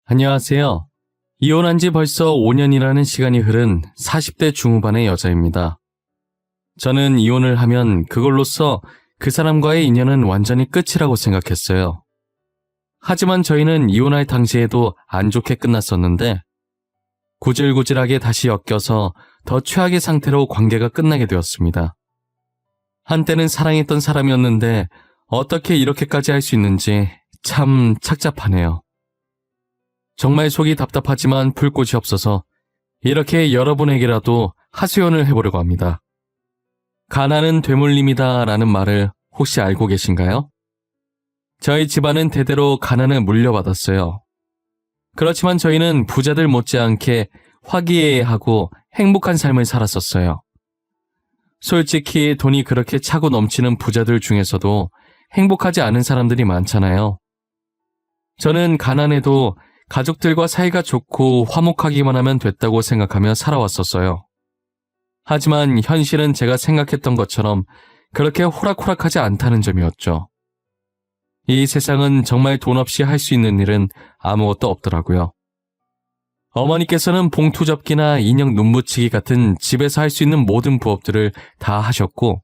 안녕하세요. 이혼한 지 벌써 5년이라는 시간이 흐른 40대 중후반의 여자입니다. 저는 이혼을 하면 그걸로써 그 사람과의 인연은 완전히 끝이라고 생각했어요. 하지만 저희는 이혼할 당시에도 안 좋게 끝났었는데 구질구질하게 다시 엮여서 더 최악의 상태로 관계가 끝나게 되었습니다. 한때는 사랑했던 사람이었는데 어떻게 이렇게까지 할 수 있는지 참 착잡하네요. 정말 속이 답답하지만 풀 곳이 없어서 이렇게 여러분에게라도 하소연을 해보려고 합니다. 가난은 되물림이다 라는 말을 혹시 알고 계신가요? 저희 집안은 대대로 가난을 물려받았어요. 그렇지만 저희는 부자들 못지않게 화기애애하고 행복한 삶을 살았었어요. 솔직히 돈이 그렇게 차고 넘치는 부자들 중에서도 행복하지 않은 사람들이 많잖아요. 저는 가난해도 가족들과 사이가 좋고 화목하기만 하면 됐다고 생각하며 살아왔었어요. 하지만 현실은 제가 생각했던 것처럼 그렇게 호락호락하지 않다는 점이었죠. 이 세상은 정말 돈 없이 할 수 있는 일은 아무것도 없더라고요. 어머니께서는 봉투 접기나 인형 눈 붙이기 같은 집에서 할 수 있는 모든 부업들을 다 하셨고,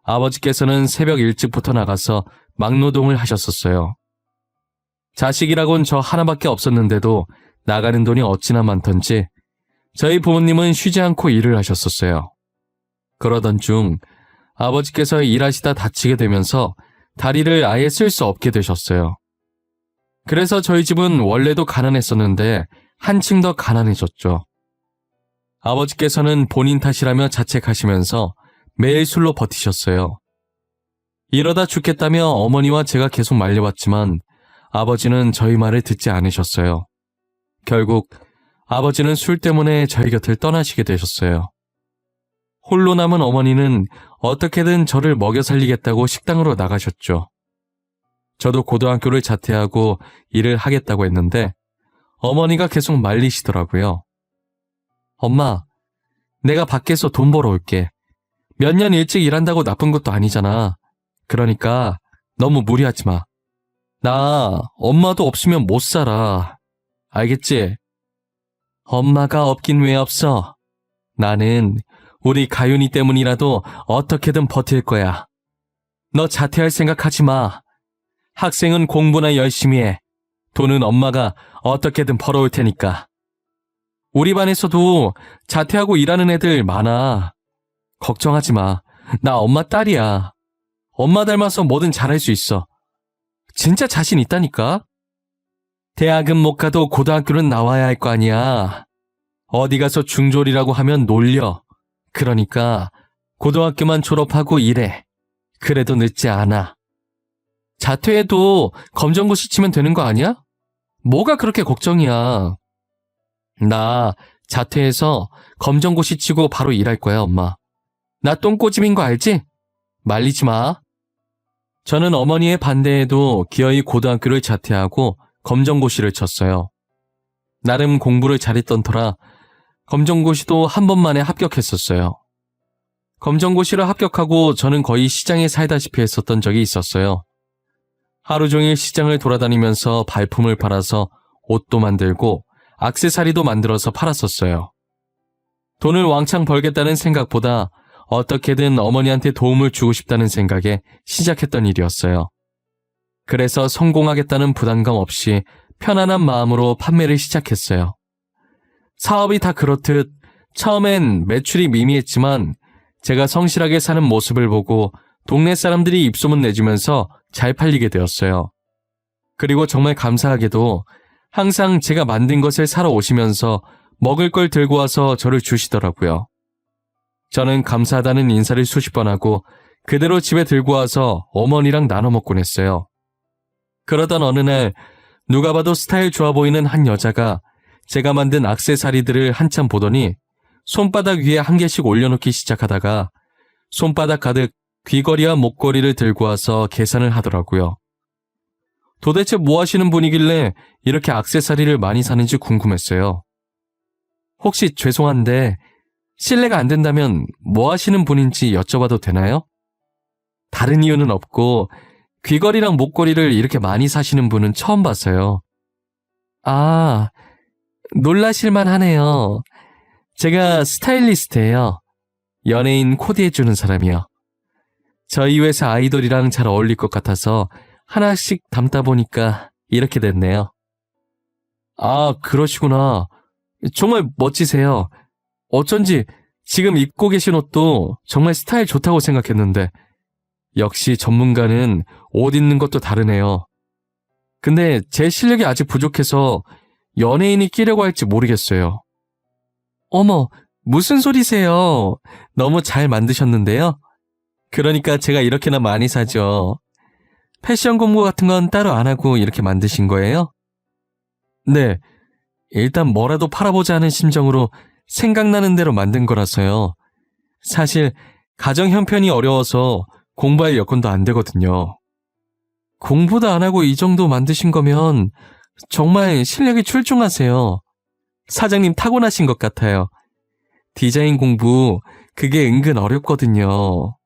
아버지께서는 새벽 일찍부터 나가서 막노동을 하셨었어요. 자식이라곤 저 하나밖에 없었는데도 나가는 돈이 어찌나 많던지 저희 부모님은 쉬지 않고 일을 하셨었어요. 그러던 중 아버지께서 일하시다 다치게 되면서 다리를 아예 쓸 수 없게 되셨어요. 그래서 저희 집은 원래도 가난했었는데 한층 더 가난해졌죠. 아버지께서는 본인 탓이라며 자책하시면서 매일 술로 버티셨어요. 이러다 죽겠다며 어머니와 제가 계속 말려봤지만 아버지는 저희 말을 듣지 않으셨어요. 결국 아버지는 술 때문에 저희 곁을 떠나시게 되셨어요. 홀로 남은 어머니는 어떻게든 저를 먹여 살리겠다고 식당으로 나가셨죠. 저도 고등학교를 자퇴하고 일을 하겠다고 했는데 어머니가 계속 말리시더라고요. 엄마, 내가 밖에서 돈 벌어올게. 몇 년 일찍 일한다고 나쁜 것도 아니잖아. 그러니까 너무 무리하지 마. 나 엄마도 없으면 못 살아. 알겠지? 엄마가 없긴 왜 없어. 나는 우리 가윤이 때문이라도 어떻게든 버틸 거야. 너 자퇴할 생각하지 마. 학생은 공부나 열심히 해. 돈은 엄마가 어떻게든 벌어올 테니까. 우리 반에서도 자퇴하고 일하는 애들 많아. 걱정하지 마. 나 엄마 딸이야. 엄마 닮아서 뭐든 잘할 수 있어. 진짜 자신 있다니까? 대학은 못 가도 고등학교는 나와야 할 거 아니야. 어디 가서 중졸이라고 하면 놀려. 그러니까 고등학교만 졸업하고 일해. 그래도 늦지 않아. 자퇴해도 검정고시 치면 되는 거 아니야? 뭐가 그렇게 걱정이야. 나 자퇴해서 검정고시 치고 바로 일할 거야, 엄마. 나 똥꼬집인 거 알지? 말리지 마. 저는 어머니의 반대에도 기어이 고등학교를 자퇴하고 검정고시를 쳤어요. 나름 공부를 잘했던 터라 검정고시도 한 번만에 합격했었어요. 검정고시를 합격하고 저는 거의 시장에 살다시피 했었던 적이 있었어요. 하루 종일 시장을 돌아다니면서 발품을 팔아서 옷도 만들고 액세서리도 만들어서 팔았었어요. 돈을 왕창 벌겠다는 생각보다 어떻게든 어머니한테 도움을 주고 싶다는 생각에 시작했던 일이었어요. 그래서 성공하겠다는 부담감 없이 편안한 마음으로 판매를 시작했어요. 사업이 다 그렇듯 처음엔 매출이 미미했지만 제가 성실하게 사는 모습을 보고 동네 사람들이 입소문 내주면서 잘 팔리게 되었어요. 그리고 정말 감사하게도 항상 제가 만든 것을 사러 오시면서 먹을 걸 들고 와서 저를 주시더라고요. 저는 감사하다는 인사를 수십 번 하고 그대로 집에 들고 와서 어머니랑 나눠 먹곤 했어요. 그러던 어느 날 누가 봐도 스타일 좋아 보이는 한 여자가 제가 만든 액세서리들을 한참 보더니 손바닥 위에 한 개씩 올려놓기 시작하다가 손바닥 가득 귀걸이와 목걸이를 들고 와서 계산을 하더라고요. 도대체 뭐 하시는 분이길래 이렇게 액세서리를 많이 사는지 궁금했어요. 혹시 죄송한데 실례가 안 된다면 뭐 하시는 분인지 여쭤봐도 되나요? 다른 이유는 없고 귀걸이랑 목걸이를 이렇게 많이 사시는 분은 처음 봤어요. 아, 놀라실만 하네요. 제가 스타일리스트예요. 연예인 코디해주는 사람이요. 저희 회사 아이돌이랑 잘 어울릴 것 같아서 하나씩 담다 보니까 이렇게 됐네요. 아, 그러시구나. 정말 멋지세요. 어쩐지 지금 입고 계신 옷도 정말 스타일 좋다고 생각했는데 역시 전문가는 옷 입는 것도 다르네요. 근데 제 실력이 아직 부족해서 연예인이 끼려고 할지 모르겠어요. 어머, 무슨 소리세요? 너무 잘 만드셨는데요? 그러니까 제가 이렇게나 많이 사죠. 패션 공부 같은 건 따로 안 하고 이렇게 만드신 거예요? 네, 일단 뭐라도 팔아보자 하는 심정으로 생각나는 대로 만든 거라서요. 사실 가정 형편이 어려워서 공부할 여건도 안 되거든요. 공부도 안 하고 이 정도 만드신 거면 정말 실력이 출중하세요. 사장님 타고나신 것 같아요. 디자인 공부, 그게 은근 어렵거든요.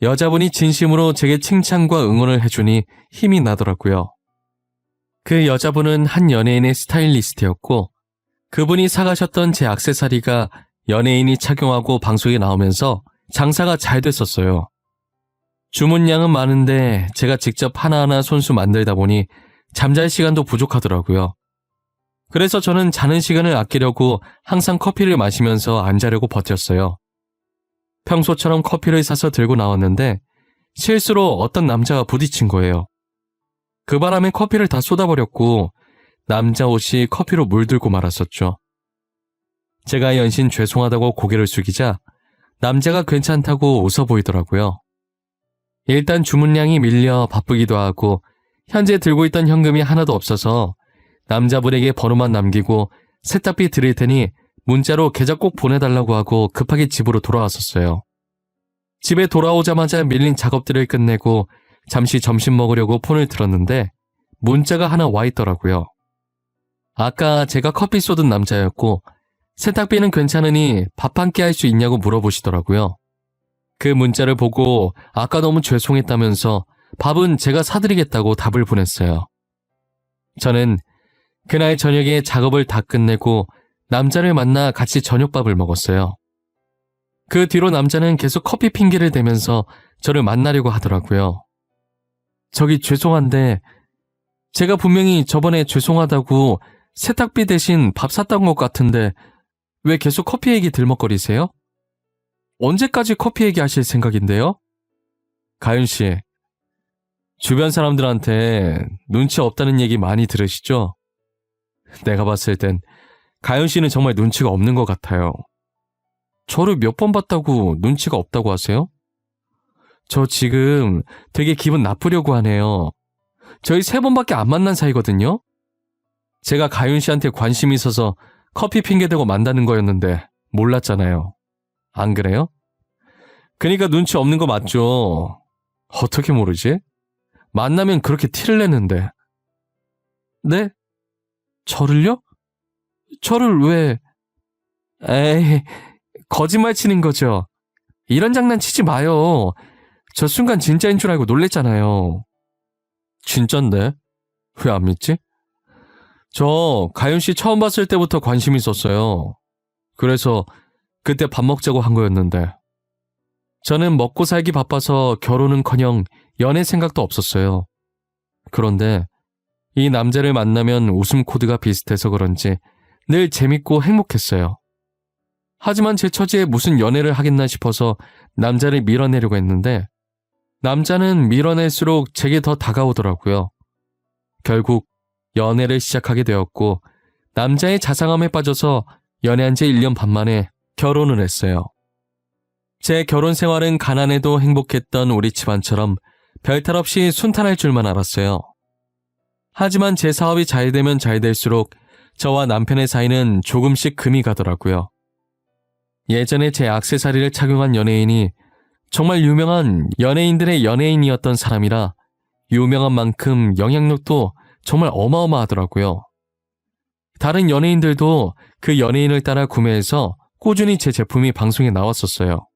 여자분이 진심으로 제게 칭찬과 응원을 해주니 힘이 나더라고요. 그 여자분은 한 연예인의 스타일리스트였고 그분이 사가셨던 제 액세서리가 연예인이 착용하고 방송에 나오면서 장사가 잘 됐었어요. 주문량은 많은데 제가 직접 하나하나 손수 만들다 보니 잠잘 시간도 부족하더라고요. 그래서 저는 자는 시간을 아끼려고 항상 커피를 마시면서 안 자려고 버텼어요. 평소처럼 커피를 사서 들고 나왔는데 실수로 어떤 남자가 부딪힌 거예요. 그 바람에 커피를 다 쏟아버렸고 남자 옷이 커피로 물들고 말았었죠. 제가 연신 죄송하다고 고개를 숙이자 남자가 괜찮다고 웃어 보이더라고요. 일단 주문량이 밀려 바쁘기도 하고 현재 들고 있던 현금이 하나도 없어서 남자분에게 번호만 남기고 세탁비 드릴 테니 문자로 계좌 꼭 보내달라고 하고 급하게 집으로 돌아왔었어요. 집에 돌아오자마자 밀린 작업들을 끝내고 잠시 점심 먹으려고 폰을 들었는데 문자가 하나 와 있더라고요. 아까 제가 커피 쏟은 남자였고 세탁비는 괜찮으니 밥 한 끼 할 수 있냐고 물어보시더라고요. 그 문자를 보고 아까 너무 죄송했다면서 밥은 제가 사드리겠다고 답을 보냈어요. 저는 그날 저녁에 작업을 다 끝내고 남자를 만나 같이 저녁밥을 먹었어요. 그 뒤로 남자는 계속 커피 핑계를 대면서 저를 만나려고 하더라고요. 저기 죄송한데 제가 분명히 저번에 죄송하다고 세탁비 대신 밥 샀던 것 같은데 왜 계속 커피 얘기 들먹거리세요? 언제까지 커피 얘기하실 생각인데요? 가윤 씨, 주변 사람들한테 눈치 없다는 얘기 많이 들으시죠? 내가 봤을 땐 가윤 씨는 정말 눈치가 없는 것 같아요. 저를 몇 번 봤다고 눈치가 없다고 하세요? 저 지금 되게 기분 나쁘려고 하네요. 저희 3번밖에 안 만난 사이거든요? 제가 가윤 씨한테 관심이 있어서 커피 핑계대고 만나는 거였는데 몰랐잖아요. 안 그래요? 그러니까 눈치 없는 거 맞죠? 어떻게 모르지? 만나면 그렇게 티를 내는데. 네? 저를요? 저를 왜... 에이, 거짓말 치는 거죠. 이런 장난 치지 마요. 저 순간 진짜인 줄 알고 놀랬잖아요. 진짠데? 왜 안 믿지? 저 가윤 씨 처음 봤을 때부터 관심 있었어요. 그래서 그때 밥 먹자고 한 거였는데. 저는 먹고 살기 바빠서 결혼은커녕 연애 생각도 없었어요. 그런데 이 남자를 만나면 웃음 코드가 비슷해서 그런지 늘 재밌고 행복했어요. 하지만 제 처지에 무슨 연애를 하겠나 싶어서 남자를 밀어내려고 했는데 남자는 밀어낼수록 제게 더 다가오더라고요. 결국 연애를 시작하게 되었고 남자의 자상함에 빠져서 연애한 지 1년 반 만에 결혼을 했어요. 제 결혼 생활은 가난해도 행복했던 우리 집안처럼 별탈 없이 순탄할 줄만 알았어요. 하지만 제 사업이 잘 되면 잘 될수록 저와 남편의 사이는 조금씩 금이 가더라고요. 예전에 제 액세서리를 착용한 연예인이 정말 유명한 연예인들의 연예인이었던 사람이라 유명한 만큼 영향력도 정말 어마어마하더라고요. 다른 연예인들도 그 연예인을 따라 구매해서 꾸준히 제 제품이 방송에 나왔었어요.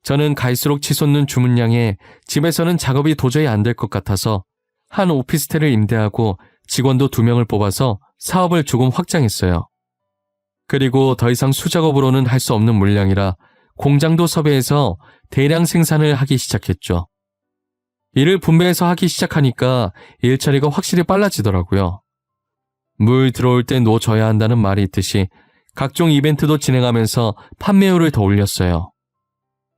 저는 갈수록 치솟는 주문량에 집에서는 작업이 도저히 안 될 것 같아서 한 오피스텔을 임대하고 직원도 2명을 뽑아서 사업을 조금 확장했어요. 그리고 더 이상 수작업으로는 할 수 없는 물량이라 공장도 섭외해서 대량 생산을 하기 시작했죠. 이를 분배해서 하기 시작하니까 일처리가 확실히 빨라지더라고요. 물 들어올 때 놓줘야 한다는 말이 있듯이 각종 이벤트도 진행하면서 판매율을 더 올렸어요.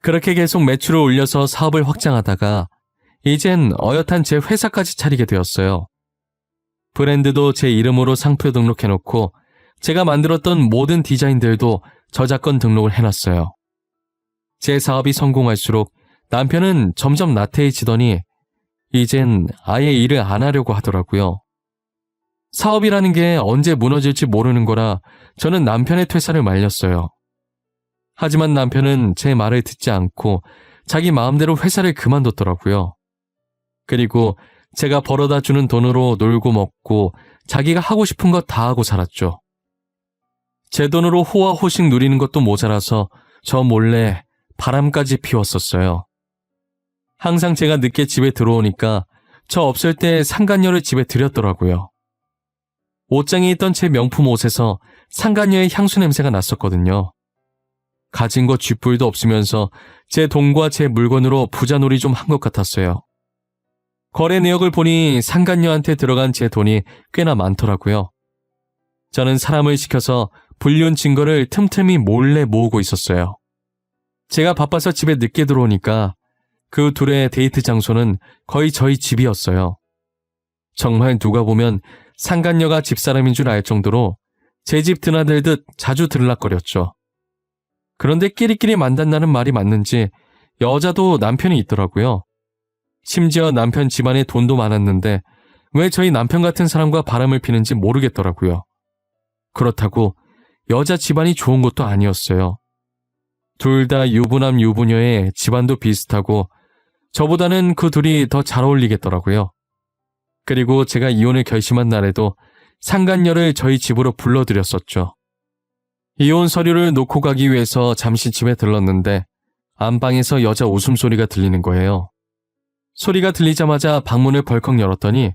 그렇게 계속 매출을 올려서 사업을 확장하다가 이젠 어엿한 제 회사까지 차리게 되었어요. 브랜드도 제 이름으로 상표 등록해놓고 제가 만들었던 모든 디자인들도 저작권 등록을 해놨어요. 제 사업이 성공할수록 남편은 점점 나태해지더니 이젠 아예 일을 안 하려고 하더라고요. 사업이라는 게 언제 무너질지 모르는 거라 저는 남편의 퇴사를 말렸어요. 하지만 남편은 제 말을 듣지 않고 자기 마음대로 회사를 그만뒀더라고요. 그리고 제가 벌어다 주는 돈으로 놀고 먹고 자기가 하고 싶은 거 다 하고 살았죠. 제 돈으로 호화호식 누리는 것도 모자라서 저 몰래 바람까지 피웠었어요. 항상 제가 늦게 집에 들어오니까 저 없을 때 상간녀를 집에 들였더라고요. 옷장에 있던 제 명품 옷에서 상간녀의 향수 냄새가 났었거든요. 가진 거 쥐뿔도 없으면서 제 돈과 제 물건으로 부자놀이 좀 한 것 같았어요. 거래 내역을 보니 상간녀한테 들어간 제 돈이 꽤나 많더라고요. 저는 사람을 시켜서 불륜 증거를 틈틈이 몰래 모으고 있었어요. 제가 바빠서 집에 늦게 들어오니까 그 둘의 데이트 장소는 거의 저희 집이었어요. 정말 누가 보면 상간녀가 집사람인 줄 알 정도로 제 집 드나들듯 자주 들락거렸죠. 그런데 끼리끼리 만난다는 말이 맞는지 여자도 남편이 있더라고요. 심지어 남편 집안에 돈도 많았는데 왜 저희 남편 같은 사람과 바람을 피는지 모르겠더라고요. 그렇다고 여자 집안이 좋은 것도 아니었어요. 둘 다 유부남 유부녀의 집안도 비슷하고 저보다는 그 둘이 더 잘 어울리겠더라고요. 그리고 제가 이혼을 결심한 날에도 상간녀를 저희 집으로 불러들였었죠. 이혼 서류를 놓고 가기 위해서 잠시 집에 들렀는데 안방에서 여자 웃음소리가 들리는 거예요. 소리가 들리자마자 방문을 벌컥 열었더니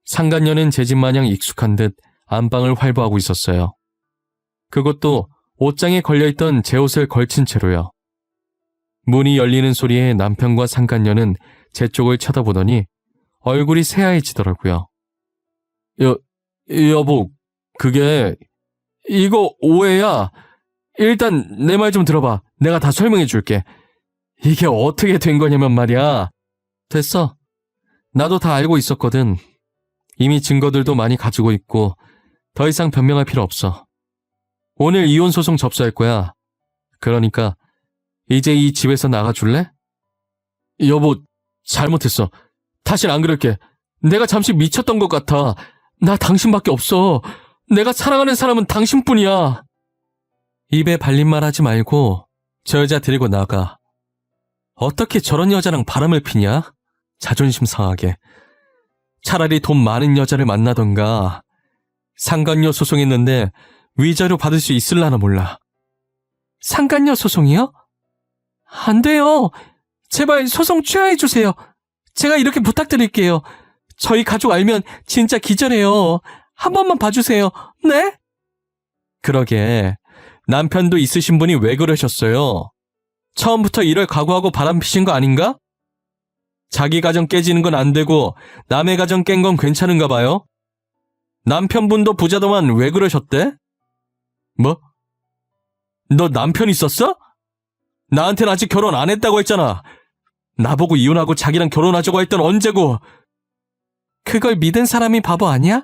상간녀는 제 집 마냥 익숙한 듯 안방을 활보하고 있었어요. 그것도 옷장에 걸려있던 제 옷을 걸친 채로요. 문이 열리는 소리에 남편과 상간녀는 제 쪽을 쳐다보더니 얼굴이 새하얘지더라고요. 여보, 그게 이거 오해야. 일단 내 말 좀 들어봐. 내가 다 설명해 줄게. 이게 어떻게 된 거냐면 말이야. 됐어. 나도 다 알고 있었거든. 이미 증거들도 많이 가지고 있고 더 이상 변명할 필요 없어. 오늘 이혼 소송 접수할 거야. 그러니까 이제 이 집에서 나가줄래? 여보, 잘못했어. 다신 안 그럴게. 내가 잠시 미쳤던 것 같아. 나 당신밖에 없어. 내가 사랑하는 사람은 당신뿐이야. 입에 발린 말 하지 말고 저 여자 데리고 나가. 어떻게 저런 여자랑 바람을 피냐? 자존심 상하게. 차라리 돈 많은 여자를 만나던가. 상간녀 소송했는데 위자료 받을 수 있을라나 몰라. 상간녀 소송이요? 안 돼요. 제발 소송 취하해주세요. 제가 이렇게 부탁드릴게요. 저희 가족 알면 진짜 기절해요. 한 번만 봐주세요. 네? 그러게. 남편도 있으신 분이 왜 그러셨어요? 처음부터 이럴 각오하고 바람 피신 거 아닌가? 자기 가정 깨지는 건 안 되고 남의 가정 깬 건 괜찮은가 봐요? 남편분도 부자더만 왜 그러셨대? 뭐? 너 남편 있었어? 나한텐 아직 결혼 안 했다고 했잖아. 나보고 이혼하고 자기랑 결혼하자고 했던 언제고. 그걸 믿은 사람이 바보 아니야?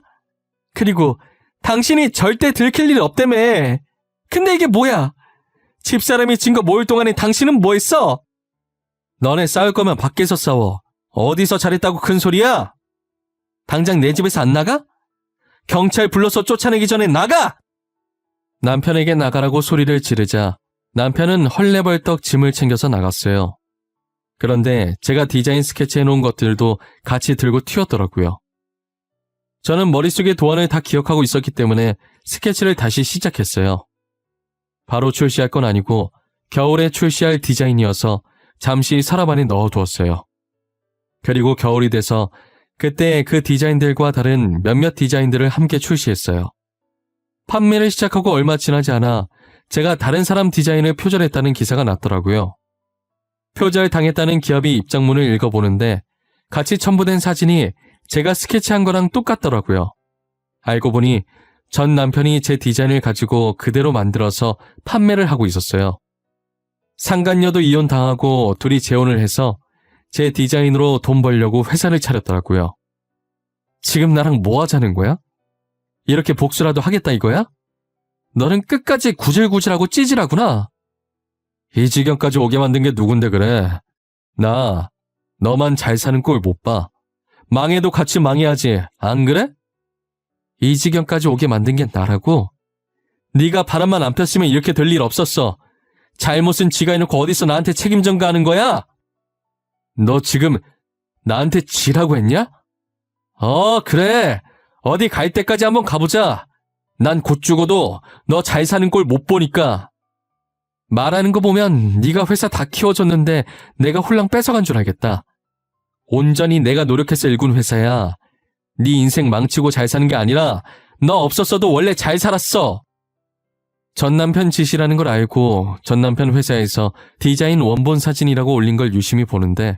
그리고 당신이 절대 들킬 일 없다며. 근데 이게 뭐야? 집사람이 증거 모을 동안에 당신은 뭐 했어? 너네 싸울 거면 밖에서 싸워. 어디서 잘했다고 큰 소리야? 당장 내 집에서 안 나가? 경찰 불러서 쫓아내기 전에 나가! 남편에게 나가라고 소리를 지르자 남편은 헐레벌떡 짐을 챙겨서 나갔어요. 그런데 제가 디자인 스케치해놓은 것들도 같이 들고 튀었더라고요. 저는 머릿속에 도안을 다 기억하고 있었기 때문에 스케치를 다시 시작했어요. 바로 출시할 건 아니고 겨울에 출시할 디자인이어서 잠시 서랍 안에 넣어두었어요. 그리고 겨울이 돼서 그때 그 디자인들과 다른 몇몇 디자인들을 함께 출시했어요. 판매를 시작하고 얼마 지나지 않아 제가 다른 사람 디자인을 표절했다는 기사가 났더라고요. 표절당했다는 기업이 입장문을 읽어보는데 같이 첨부된 사진이 제가 스케치한 거랑 똑같더라고요. 알고 보니 전 남편이 제 디자인을 가지고 그대로 만들어서 판매를 하고 있었어요. 상간녀도 이혼당하고 둘이 재혼을 해서 제 디자인으로 돈 벌려고 회사를 차렸더라고요. 지금 나랑 뭐 하자는 거야? 이렇게 복수라도 하겠다 이거야? 너는 끝까지 구질구질하고 찌질하구나. 이 지경까지 오게 만든 게 누군데 그래? 나 너만 잘 사는 꼴 못 봐. 망해도 같이 망해야지, 안 그래? 이 지경까지 오게 만든 게 나라고? 네가 바람만 안 폈으면 이렇게 될 일 없었어. 잘못은 지가 해놓고 어디서 나한테 책임 전가하는 거야? 너 지금 나한테 지라고 했냐? 그래. 어디 갈 때까지 한번 가보자. 난 곧 죽어도 너 잘 사는 꼴 못 보니까. 말하는 거 보면 네가 회사 다 키워줬는데 내가 홀랑 뺏어간 줄 알겠다. 온전히 내가 노력해서 일군 회사야. 네 인생 망치고 잘 사는 게 아니라 너 없었어도 원래 잘 살았어. 전 남편 짓이라는 걸 알고 전 남편 회사에서 디자인 원본 사진이라고 올린 걸 유심히 보는데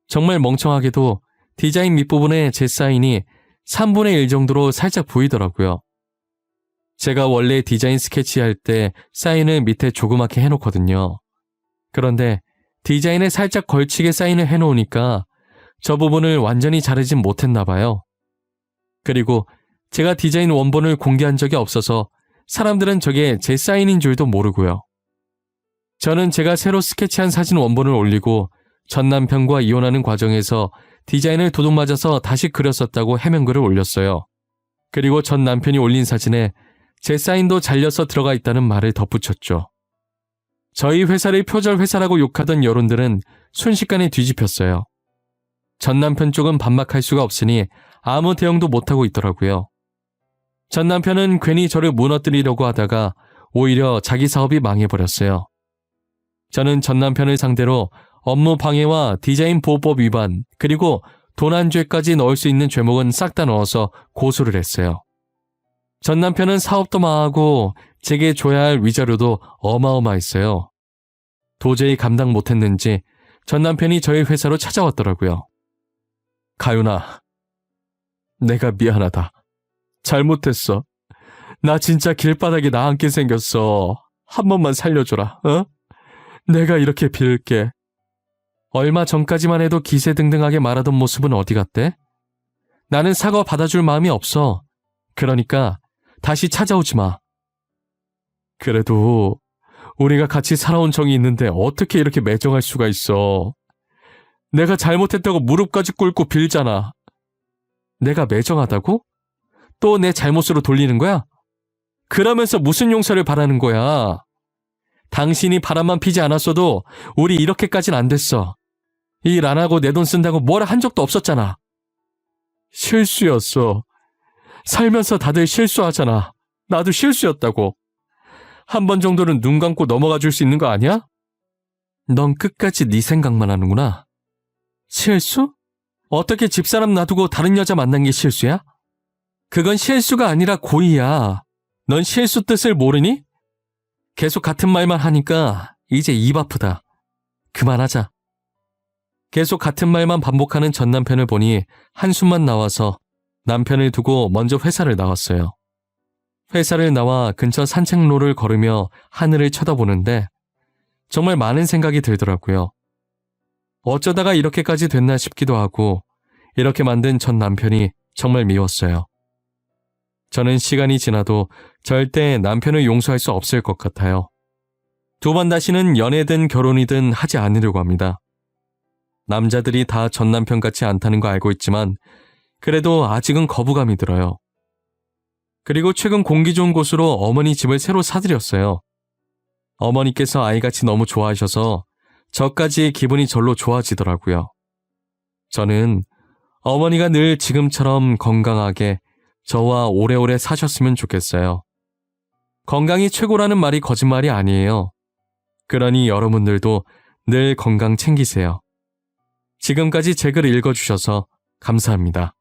정말 멍청하게도 디자인 밑부분에 제 사인이 3분의 1 정도로 살짝 보이더라고요. 제가 원래 디자인 스케치할 때 사인을 밑에 조그맣게 해놓거든요. 그런데 디자인에 살짝 걸치게 사인을 해놓으니까 저 부분을 완전히 자르진 못했나 봐요. 그리고 제가 디자인 원본을 공개한 적이 없어서 사람들은 저게 제 사인인 줄도 모르고요. 저는 제가 새로 스케치한 사진 원본을 올리고 전 남편과 이혼하는 과정에서 디자인을 도둑맞아서 다시 그렸었다고 해명글을 올렸어요. 그리고 전 남편이 올린 사진에 제 사인도 잘려서 들어가 있다는 말을 덧붙였죠. 저희 회사를 표절 회사라고 욕하던 여론들은 순식간에 뒤집혔어요. 전 남편 쪽은 반박할 수가 없으니 아무 대응도 못하고 있더라고요. 전 남편은 괜히 저를 무너뜨리려고 하다가 오히려 자기 사업이 망해버렸어요. 저는 전 남편을 상대로 업무 방해와 디자인 보호법 위반 그리고 도난죄까지 넣을 수 있는 죄목은 싹 다 넣어서 고소를 했어요. 전 남편은 사업도 망하고 제게 줘야 할 위자료도 어마어마했어요. 도저히 감당 못했는지 전 남편이 저희 회사로 찾아왔더라고요. 가윤아, 내가 미안하다. 잘못했어. 나 진짜 길바닥에 나앉게 생겼어. 한 번만 살려줘라, 어? 내가 이렇게 빌게. 얼마 전까지만 해도 기세등등하게 말하던 모습은 어디 갔대? 나는 사과 받아줄 마음이 없어. 그러니까 다시 찾아오지 마. 그래도 우리가 같이 살아온 정이 있는데 어떻게 이렇게 매정할 수가 있어. 내가 잘못했다고 무릎까지 꿇고 빌잖아. 내가 매정하다고? 또 내 잘못으로 돌리는 거야? 그러면서 무슨 용서를 바라는 거야? 당신이 바람만 피지 않았어도 우리 이렇게까진 안 됐어. 일 안 하고 내 돈 쓴다고 뭐라 한 적도 없었잖아. 실수였어. 살면서 다들 실수하잖아. 나도 실수였다고. 한 번 정도는 눈 감고 넘어가 줄 수 있는 거 아니야? 넌 끝까지 네 생각만 하는구나. 실수? 어떻게 집사람 놔두고 다른 여자 만난 게 실수야? 그건 실수가 아니라 고의야. 넌 실수 뜻을 모르니? 계속 같은 말만 하니까 이제 입 아프다. 그만하자. 계속 같은 말만 반복하는 전 남편을 보니 한숨만 나와서 남편을 두고 먼저 회사를 나왔어요. 회사를 나와 근처 산책로를 걸으며 하늘을 쳐다보는데 정말 많은 생각이 들더라고요. 어쩌다가 이렇게까지 됐나 싶기도 하고 이렇게 만든 전 남편이 정말 미웠어요. 저는 시간이 지나도 절대 남편을 용서할 수 없을 것 같아요. 두 번 다시는 연애든 결혼이든 하지 않으려고 합니다. 남자들이 다 전 남편 같지 않다는 거 알고 있지만 그래도 아직은 거부감이 들어요. 그리고 최근 공기 좋은 곳으로 어머니 집을 새로 사드렸어요. 어머니께서 아이같이 너무 좋아하셔서 저까지 기분이 절로 좋아지더라고요. 저는 어머니가 늘 지금처럼 건강하게 저와 오래오래 사셨으면 좋겠어요. 건강이 최고라는 말이 거짓말이 아니에요. 그러니 여러분들도 늘 건강 챙기세요. 지금까지 제 글 읽어주셔서 감사합니다.